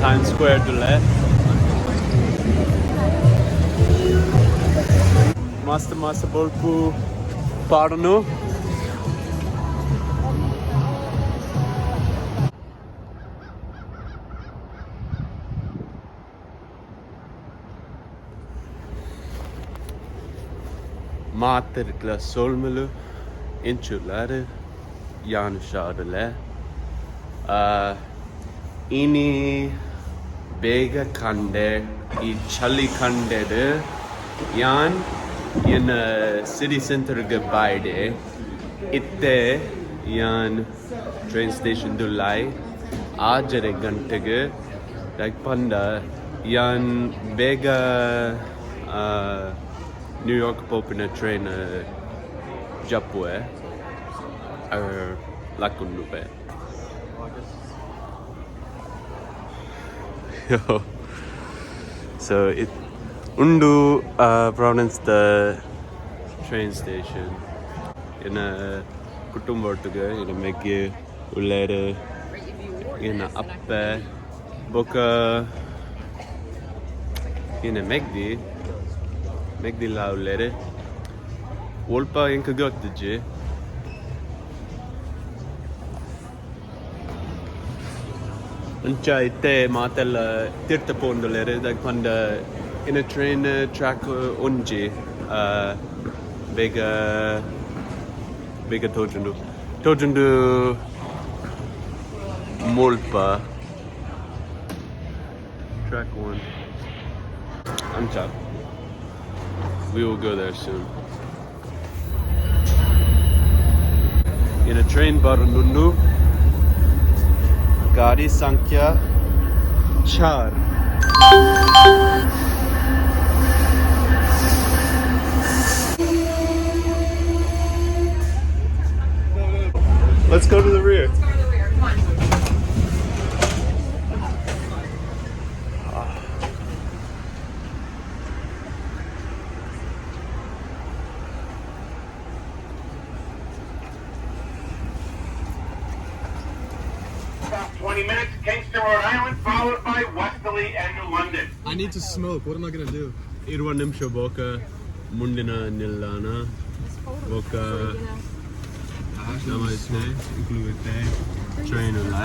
Times Square dule. Mast bolpu parnu. Materkla solmelu inchulare Janshadele. Ini bega kande I chali kande Yan in a city center gebaide. Itte yan train station dulai ajare gantege like panda yan bega New York popina train Japue or Lakunlupe. Yo. So it Undu Providence the train station in a Kutumbortuga in a Megge Ulere in a Appe Boka in a Megdi la Ulere Wolpa in Kagotje. Ancha itte matel tirta pondolere da quando in a train track unji bega tojundu molpa track 1 ancha we will go there soon in a train barunundu Gadi Sankhya 4. Let's go to the rear. Let's go to the rear. Come on. About 20 minutes, Kingston, Rhode Island, followed by Westerly and New London. I need to smoke. What am I gonna do? Irwan nimsho boka mundina nillana boka namaste include train ula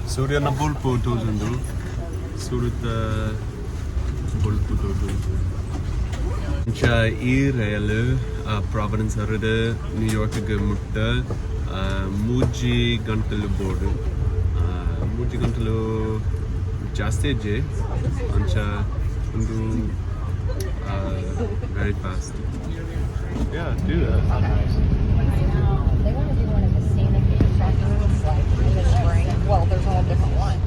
Surya na bulpo tojundu Surita bulpo tojundu Ancha rail Providence harade New York ge mutta Muji gantalu board Muji gantalu jaste je ancha undu very fast. Yeah, do that. I know. They want to do one of the scenic attractions like in the spring. Well, there's all different ones.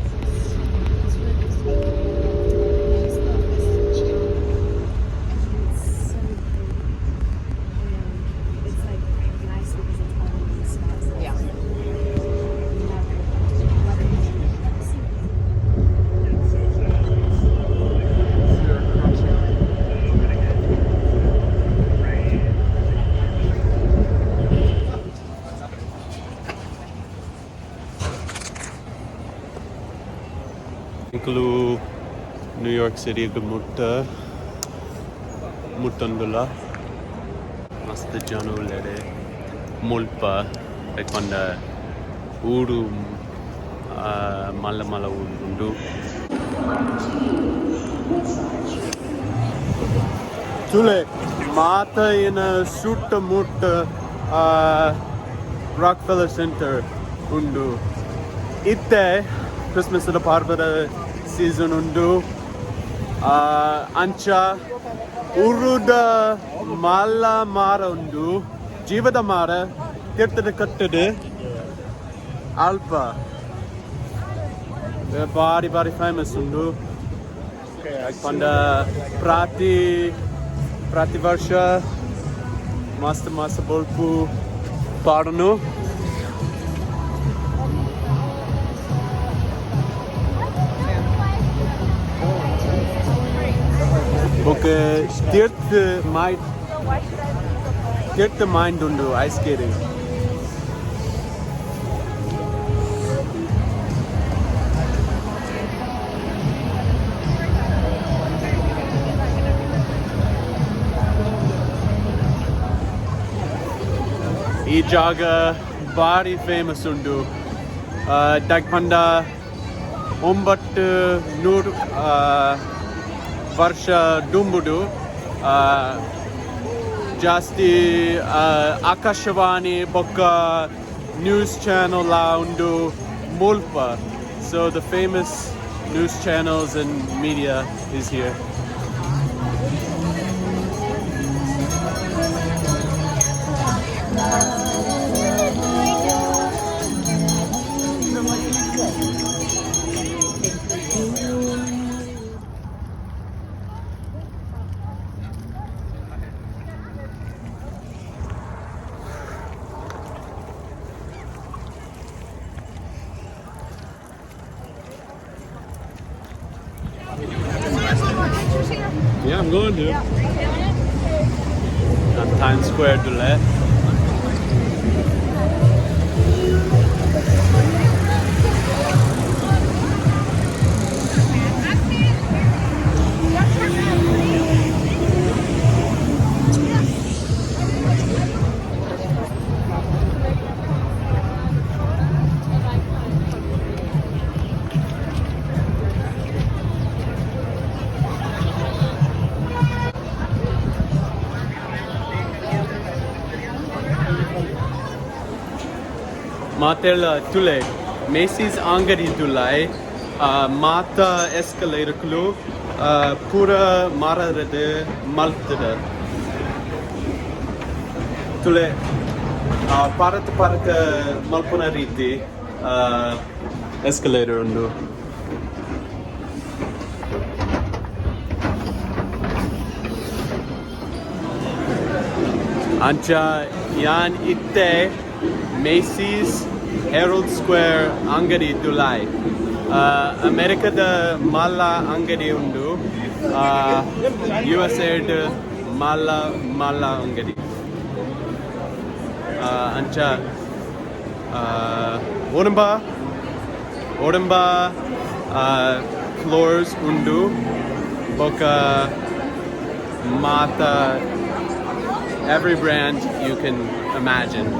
Include New York City ke muttandula mast janu lede mulpa ekanda uru mala undu Tule mata in a shoot mutta Rockefeller Center undu itte Christmas at the Parvada season undu ancha uruda mala mara undu jivada mara tirtada kattade alpa very famous undu panda prati varsha masta bolpu parnu Okay, steert might get the mind undu ice skating. ಈ ಜಾಗ ಭಾರಿ famous ಉಂಟು. ದಗ್ಪಂಡ 900 ವರ್ಷ ಡುಂಬುಡು ಜಾಸ್ತಿ ಆಕಾಶವಾಣಿ ಬೊಕ್ಕ news channel ಉಂಡು ಮುಲ್ಪ. So the famous news channels and media is here. Yeah, I'm going to. On Times Square dule. Matela tule Macy's angadi tulai mata escalator klu pura mararade maltada tule parat malpuna riti escalator undu. Ancha yan itte Macy's Herald Square angadi dulai. Americada malla angadi undu. USA malla angadi. Ancha odamba floors undu boka mata every brand you can imagine.